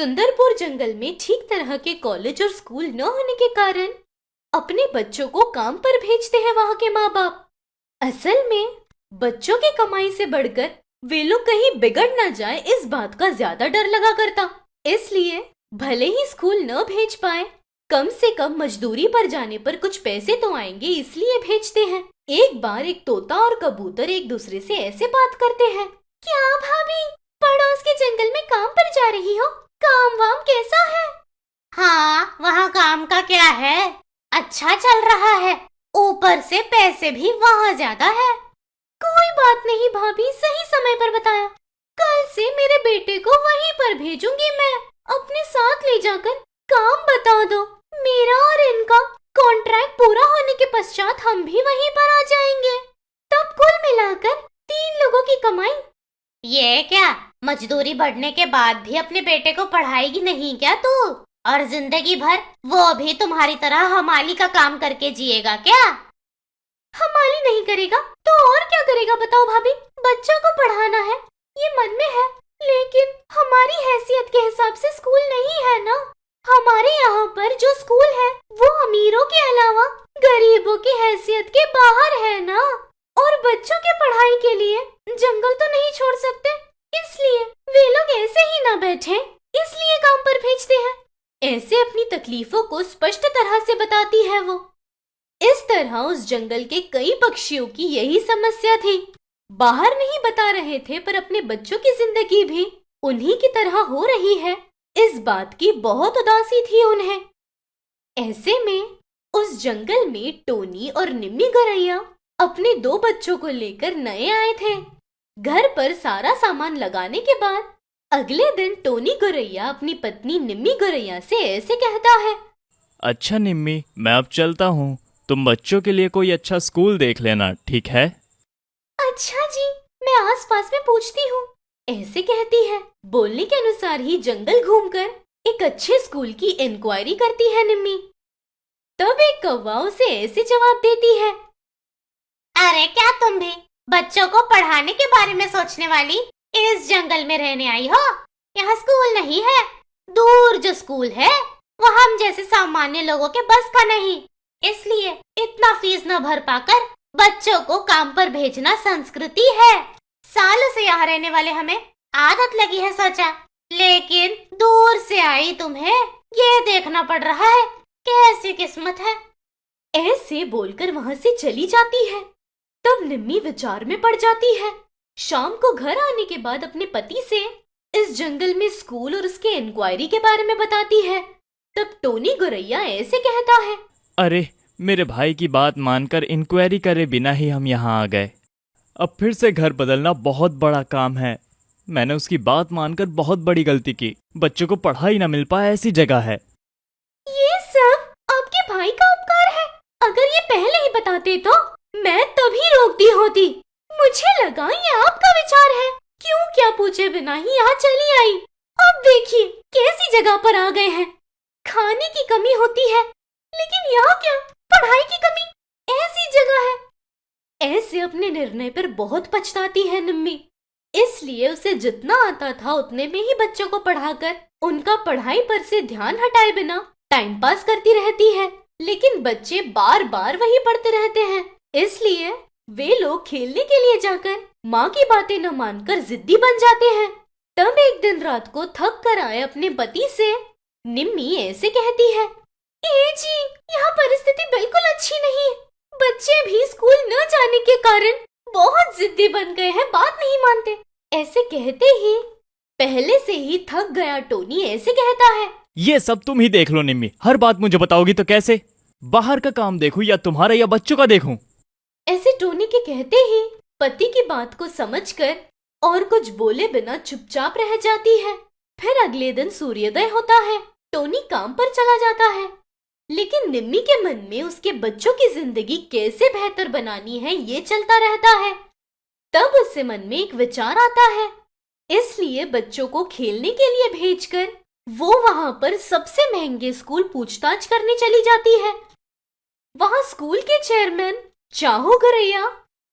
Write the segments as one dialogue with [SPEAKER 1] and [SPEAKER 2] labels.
[SPEAKER 1] सुंदरपुर जंगल में ठीक तरह के कॉलेज और स्कूल न होने के कारण अपने बच्चों को काम पर भेजते हैं वहां के माँ बाप। असल में बच्चों की कमाई से बढ़कर वे लोग कहीं बिगड़ न जाए इस बात का ज्यादा डर लगा करता। इसलिए भले ही स्कूल न भेज पाए, कम से कम मजदूरी पर जाने पर कुछ पैसे तो आएंगे इसलिए भेजते हैं। एक बार एक तोता और कबूतर एक दूसरे से ऐसे बात करते हैं, क्या भाभी पड़ोस के जंगल में काम पर जा रही हो? काम वाम कैसा है?
[SPEAKER 2] हाँ, वहाँ काम का क्या है, अच्छा चल रहा है, ऊपर से पैसे भी वहाँ ज्यादा है।
[SPEAKER 1] कोई बात नहीं भाभी, सही समय पर बताया। कल से मेरे बेटे को वहीं पर भेजूंगी मैं। अपने साथ ले जाकर काम बता दो। मेरा और इनका कॉन्ट्रैक्ट पूरा होने के पश्चात हम भी वहीं पर आ जाएंगे। तब कुल मिलाकर 3 लोगों की कमाई।
[SPEAKER 2] ये क्या, मजदूरी बढ़ने के बाद भी अपने बेटे को पढ़ाएगी नहीं क्या तू? और जिंदगी भर वो भी तुम्हारी तरह हमाली का काम करके जिएगा क्या?
[SPEAKER 1] हमाली नहीं करेगा तो और क्या करेगा बताओ भाभी? बच्चों को पढ़ाना है, ये मन में है, लेकिन हमारी हैसियत के हिसाब से स्कूल नहीं है ना। हमारे यहाँ पर जो स्कूल है वो अमीरों के अलावा गरीबों की हैसियत के बाहर है ना। और बच्चों के पढ़ाई के लिए जंगल तो नहीं छोड़ सकते, इसलिए वे लोग ऐसे ही ना बैठे, इसलिए काम पर भेजते हैं। ऐसे अपनी तकलीफों को स्पष्ट तरह से बताती है वो। इस तरह उस जंगल के कई पक्षियों की यही समस्या थी। बाहर नहीं बता रहे थे पर अपने बच्चों की जिंदगी भी उन्हीं की तरह हो रही है, इस बात की बहुत उदासी थी उन्हें। ऐसे में उस जंगल में टोनी और निम्मी गौरैया अपने 2 बच्चों को लेकर नए आए थे। घर पर सारा सामान लगाने के बाद अगले दिन टोनी गौरैया अपनी पत्नी निम्मी गौरैया से ऐसे कहता है,
[SPEAKER 3] अच्छा निम्मी, मैं अब चलता हूँ। तुम बच्चों के लिए कोई अच्छा स्कूल देख लेना, ठीक है?
[SPEAKER 1] अच्छा जी, मैं आसपास में पूछती हूँ, ऐसे कहती है। बोलने के अनुसार ही जंगल घूमकर एक अच्छे स्कूल की इंक्वायरी करती है निम्मी। तब एक कौवा उसे ऐसे जवाब देती है,
[SPEAKER 2] अरे क्या तुम भी बच्चों को पढ़ाने के बारे में सोचने वाली इस जंगल में रहने आई हो? यहाँ स्कूल नहीं है, दूर जो स्कूल है वो हम जैसे सामान्य लोगों के बस का नहीं, इसलिए इतना फीस न भर पाकर बच्चों को काम पर भेजना संस्कृति है। सालों से यहाँ रहने वाले हमें आदत लगी है सोचा, लेकिन दूर से आई तुम्हें ये देखना पड़ रहा है, कैसी किस्मत है।
[SPEAKER 1] ऐसे बोलकर वहां से चली जाती है। तब निम्मी विचार में पड़ जाती है। शाम को घर आने के बाद अपने पति से इस जंगल में स्कूल और उसके इंक्वायरी के बारे में बताती है। तब टोनी गौरैया ऐसे कहता है,
[SPEAKER 3] अरे मेरे भाई की बात मानकर इंक्वायरी करे बिना ही हम यहाँ आ गए। अब फिर से घर बदलना बहुत बड़ा काम है। मैंने उसकी बात मानकर बहुत बड़ी गलती की। बच्चों को पढ़ाई ना मिल पाए ऐसी जगह है।
[SPEAKER 1] ये सब आपके भाई का उपकार है। अगर ये पहले ही बताते तो मैं तभी रोकती होती। मुझे लगा ये आपका विचार है, क्यों क्या पूछे बिना ही यहाँ चली आई। अब देखिए कैसी जगह पर आ गए हैं। खाने की कमी होती है, लेकिन यहाँ क्या पढ़ाई की कमी, ऐसी जगह है। ऐसे अपने निर्णय पर बहुत पछताती है निम्मी। इसलिए उसे जितना आता था उतने में ही बच्चों को पढ़ाकर उनका पढ़ाई पर से ध्यान हटाए बिना टाइम पास करती रहती है। लेकिन बच्चे बार बार वही पढ़ते रहते हैं, इसलिए वे लोग खेलने के लिए जाकर माँ की बातें न मानकर जिद्दी बन जाते हैं। तब एक दिन रात को थक कर आए अपने पति से निम्मी ऐसे कहती है, ए जी, यहाँ परिस्थिति बिल्कुल अच्छी नहीं है। बच्चे भी स्कूल न जाने के कारण बहुत जिद्दी बन गए हैं, बात नहीं मानते। ऐसे कहते ही पहले से ही थक गया टोनी ऐसे कहता है,
[SPEAKER 3] ये सब तुम ही देख लो निम्मी, हर बात मुझे बताओगी तो कैसे? बाहर का काम देखूं या तुम्हारा या बच्चों का देखूं?
[SPEAKER 1] ऐसे टोनी के कहते ही पति की बात को समझकर और कुछ बोले बिना चुपचाप रह जाती है। फिर अगले दिन सूर्योदय होता है। टोनी काम पर चला जाता है, लेकिन निम्मी के मन में उसके बच्चों की जिंदगी कैसे बेहतर बनानी है ये चलता रहता है। तब उससे मन में एक विचार आता है, इसलिए बच्चों को खेलने के लिए भेजकर वो वहां पर सबसे महंगे स्कूल पूछताछ करने चली जाती है। वहां स्कूल के चेयरमैन चाहू गौरैया,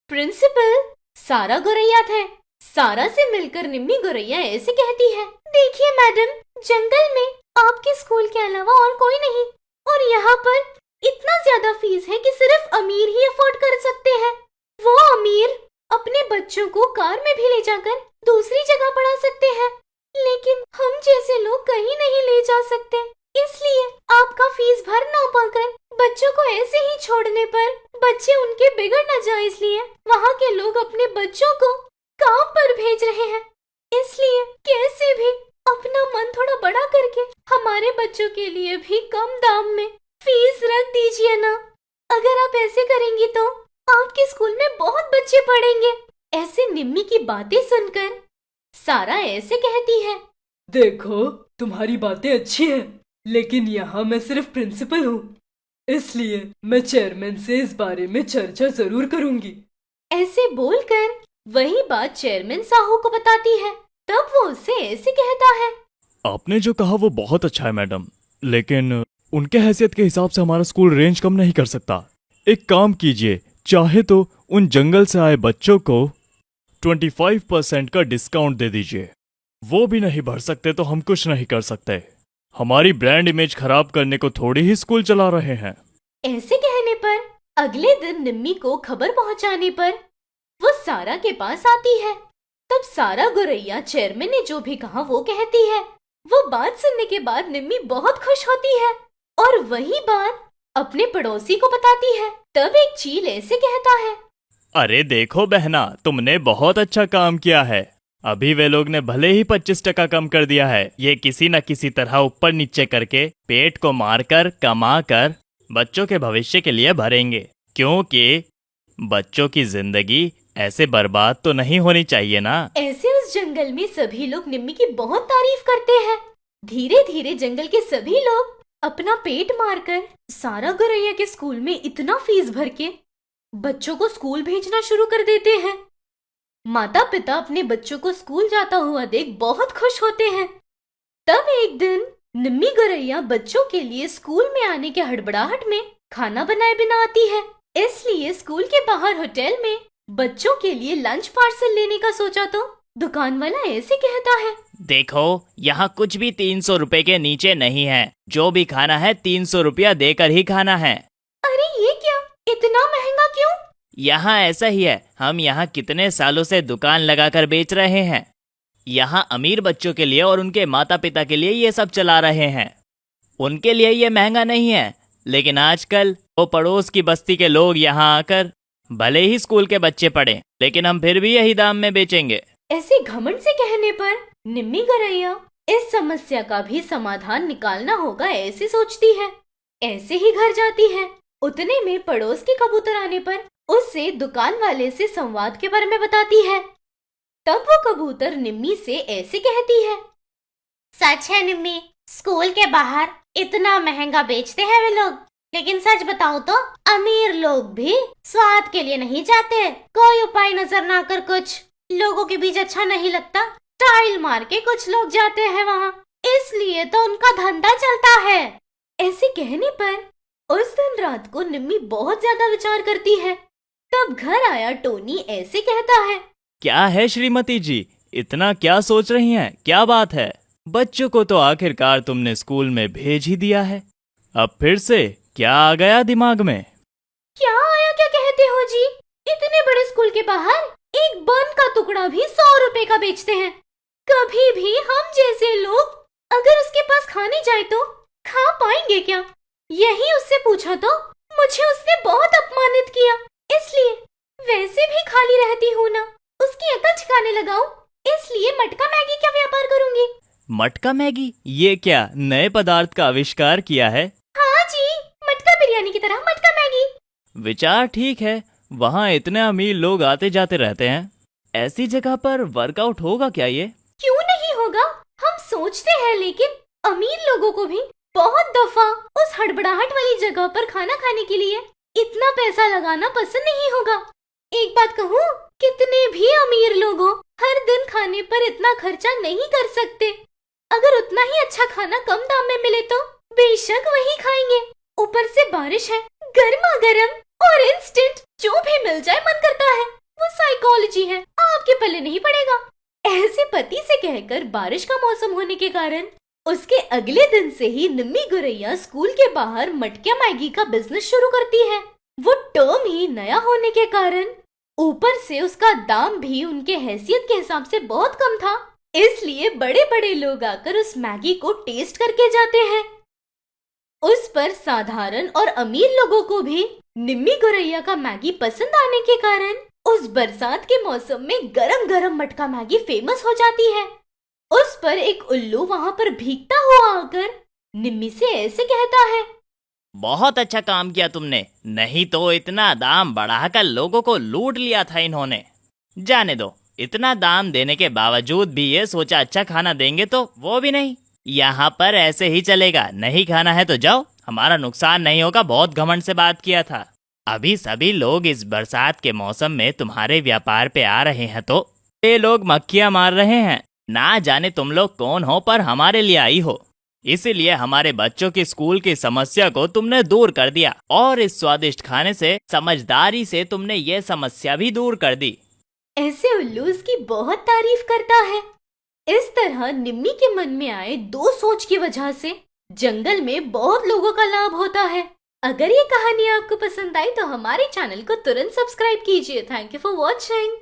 [SPEAKER 1] प्रिंसिपल सारा गौरैया थे। सारा से मिलकर निम्मी गौरैया ऐसे कहती है, देखिए मैडम, जंगल में आपके स्कूल के अलावा और कोई नहीं, और यहाँ पर इतना ज्यादा फीस है कि सिर्फ अमीर ही अफोर्ड कर सकते हैं। वो अमीर अपने बच्चों को कार में भी ले जाकर दूसरी जगह पढ़ा सकते हैं, लेकिन हम जैसे लोग कहीं नहीं ले जा सकते। इसलिए आपका फीस भर ना पाकर बच्चों को ऐसे ही छोड़ने पर बच्चे उनके बिगड़ न जाए, इसलिए वहाँ के लोग अपने बच्चों को काम पर भेज रहे हैं। इसलिए कैसे भी अपना मन थोड़ा बड़ा करके हमारे बच्चों के लिए भी कम दाम में फीस रख दीजिए ना। अगर आप ऐसे करेंगी तो आपके स्कूल में बहुत बच्चे पढ़ेंगे। ऐसे निम्मी की बातें सुनकर सारा ऐसे कहती है,
[SPEAKER 4] देखो तुम्हारी बातें अच्छी हैं, लेकिन यहाँ मैं सिर्फ प्रिंसिपल हूँ, इसलिए मैं चेयरमैन से इस बारे में चर्चा जरूर करूँगी।
[SPEAKER 1] ऐसे बोलकर वही बात चेयरमैन साहू को बताती है। तब वो उससे ऐसे कहता है,
[SPEAKER 3] आपने जो कहा वो बहुत अच्छा है मैडम, लेकिन उनके हैसियत के हिसाब से हमारा स्कूल रेंज कम नहीं कर सकता। एक काम कीजिए, चाहे तो उन जंगल से आए बच्चों को 25% का डिस्काउंट दे दीजिए। वो भी नहीं भर सकते तो हम कुछ नहीं कर सकते। हमारी ब्रांड इमेज खराब करने को थोड़ी ही स्कूल चला रहे हैं।
[SPEAKER 1] ऐसे कहने पर अगले दिन निम्मी को खबर पहुंचाने पर वो सारा के पास आती है। तब सारा गुरैया चेयरमैन ने जो भी कहा वो कहती है। वो बात सुनने के बाद निम्मी बहुत खुश होती है और वही बात अपने पड़ोसी को बताती है। तब एक चील ऐसे कहता है,
[SPEAKER 3] अरे देखो बहना, तुमने बहुत अच्छा काम किया है। अभी वे लोग ने भले ही 25% कम कर दिया है, ये किसी न किसी तरह ऊपर नीचे करके पेट को मारकर कमा कर बच्चों के भविष्य के लिए भरेंगे, क्योंकि बच्चों की जिंदगी ऐसे बर्बाद तो नहीं होनी चाहिए ना।
[SPEAKER 1] ऐसे उस जंगल में सभी लोग निम्मी की बहुत तारीफ करते हैं। धीरे धीरे जंगल के सभी लोग अपना पेट मारकर सारा गुरैया के स्कूल में इतना फीस भर के बच्चों को स्कूल भेजना शुरू कर देते हैं। माता पिता अपने बच्चों को स्कूल जाता हुआ देख बहुत खुश होते हैं। तब एक दिन निम्मी गुरैया बच्चों के लिए स्कूल में आने के हड़बड़ाहट में खाना बनाए बिना आती है। इसलिए स्कूल के बाहर होटल में बच्चों के लिए लंच पार्सल लेने का सोचा तो दुकान वाला ऐसे कहता है,
[SPEAKER 3] देखो यहाँ कुछ भी 300 रुपए के नीचे नहीं है। जो भी खाना है 300 रुपया देकर ही खाना है।
[SPEAKER 1] अरे ये क्या, इतना महंगा क्यों?
[SPEAKER 3] यहाँ ऐसा ही है, हम यहाँ कितने सालों से दुकान लगाकर बेच रहे हैं। यहाँ अमीर बच्चों के लिए और उनके माता पिता के लिए ये सब चला रहे हैं। उनके लिए ये महंगा नहीं है, लेकिन आजकल वो पड़ोस की बस्ती के लोग यहाँ आकर भले ही स्कूल के बच्चे पढ़े, लेकिन हम फिर भी यही दाम में बेचेंगे।
[SPEAKER 1] ऐसे घमंड से कहने पर निम्मी गुरैया इस समस्या का भी समाधान निकालना होगा ऐसे सोचती है। ऐसे ही घर जाती है। उतने में पड़ोस के कबूतर आने पर उससे दुकान वाले से संवाद के बारे में बताती है। तब वो कबूतर निम्मी से ऐसे कहती है,
[SPEAKER 2] सच है निम्मी, स्कूल के बाहर इतना महंगा बेचते हैं वे लोग, लेकिन सच बताऊं तो अमीर लोग भी स्वाद के लिए नहीं जाते। कोई उपाय नजर ना कर कुछ लोगों के बीच अच्छा नहीं लगता, स्टाइल मार के कुछ लोग जाते हैं वहाँ, इसलिए तो उनका धंधा चलता है।
[SPEAKER 1] ऐसे कहने पर उस दिन रात को निम्मी बहुत ज्यादा विचार करती है। तब घर आया टोनी ऐसे कहता है,
[SPEAKER 3] क्या है श्रीमती जी, इतना क्या सोच रही हैं? क्या बात है? बच्चों को तो आखिरकार तुमने स्कूल में भेज ही दिया है, अब फिर से क्या आ गया दिमाग में?
[SPEAKER 1] क्या आया क्या कहते हो जी? इतने बड़े स्कूल के बाहर एक बन का टुकड़ा भी 100 रुपए का बेचते हैं। कभी भी हम जैसे लोग अगर उसके पास खाने जाए तो खा पाएंगे क्या? यही उससे पूछा तो मुझे उसने बहुत अपमानित किया, इसलिए वैसे भी खाली रहती हूँ ना, उसकी अकल ठिकाने लगाऊं, इसलिए मटका मैगी का व्यापार करूंगी।
[SPEAKER 3] मटका मैगी? ये क्या नए पदार्थ का आविष्कार किया है?
[SPEAKER 1] हाँ जी, मटका बिरयानी की तरह मटका मैगी।
[SPEAKER 3] विचार ठीक है, वहाँ इतने अमीर लोग आते जाते रहते हैं, ऐसी जगह पर वर्कआउट होगा क्या ये?
[SPEAKER 1] क्यों नहीं होगा, हम सोचते हैं, लेकिन अमीर लोगों को भी बहुत दफा उस हड़बड़ाहट वाली जगह पर खाना खाने के लिए इतना पैसा लगाना पसंद नहीं होगा। एक बात कहूँ, कितने भी अमीर लोग हो, हर दिन खाने पर इतना खर्चा नहीं कर सकते। अगर उतना ही अच्छा खाना कम दाम में मिले तो बेशक वही खाएंगे। ऊपर से बारिश है, गर्मा गर्म और इंस्टेंट, जो भी मिल जाए मन करता है। वो साइकोलॉजी है, आपके पल्ले नहीं पड़ेगा। ऐसे पति से कहकर बारिश का मौसम होने के कारण उसके अगले दिन से ही निम्मी गुरैया स्कूल के बाहर मटकिया मैगी का बिजनेस शुरू करती है। वो टर्म ही नया होने के कारण ऊपर से उसका दाम भी उनके हैसियत के हिसाब से बहुत कम था, इसलिए बड़े बड़े लोग आकर उस मैगी को टेस्ट करके जाते हैं। उस पर साधारण और अमीर लोगों को भी निम्मी गुरैया का मैगी पसंद आने के कारण उस बरसात के मौसम में गरम गरम मटका मैगी फेमस हो जाती है। उस पर एक उल्लू वहाँ पर भीगता हुआ आकर निम्मी से ऐसे कहता है,
[SPEAKER 3] बहुत अच्छा काम किया तुमने, नहीं तो इतना दाम बढ़ाकर लोगों को लूट लिया था इन्होंने। जाने दो, इतना दाम देने के बावजूद भी ये सोचा अच्छा खाना देंगे तो वो भी नहीं। यहाँ पर ऐसे ही चलेगा, नहीं खाना है तो जाओ, हमारा नुकसान नहीं होगा, बहुत घमंड से बात किया था। अभी सभी लोग इस बरसात के मौसम में तुम्हारे व्यापार पे आ रहे हैं तो ये लोग मक्खियाँ मार रहे हैं। ना जाने तुम लोग कौन हो, पर हमारे लिए आई हो, इसीलिए हमारे बच्चों की स्कूल की समस्या को तुमने दूर कर दिया और इस स्वादिष्ट खाने से समझदारी से तुमने ये समस्या भी दूर कर दी।
[SPEAKER 1] ऐसे उल्लू उसकी बहुत तारीफ करता है। इस तरह निम्मी के मन में आए दो सोच की वजह से जंगल में बहुत लोगों का लाभ होता है। अगर ये कहानी आपको पसंद आई तो हमारे चैनल को तुरंत सब्सक्राइब कीजिए। Thank you for watching.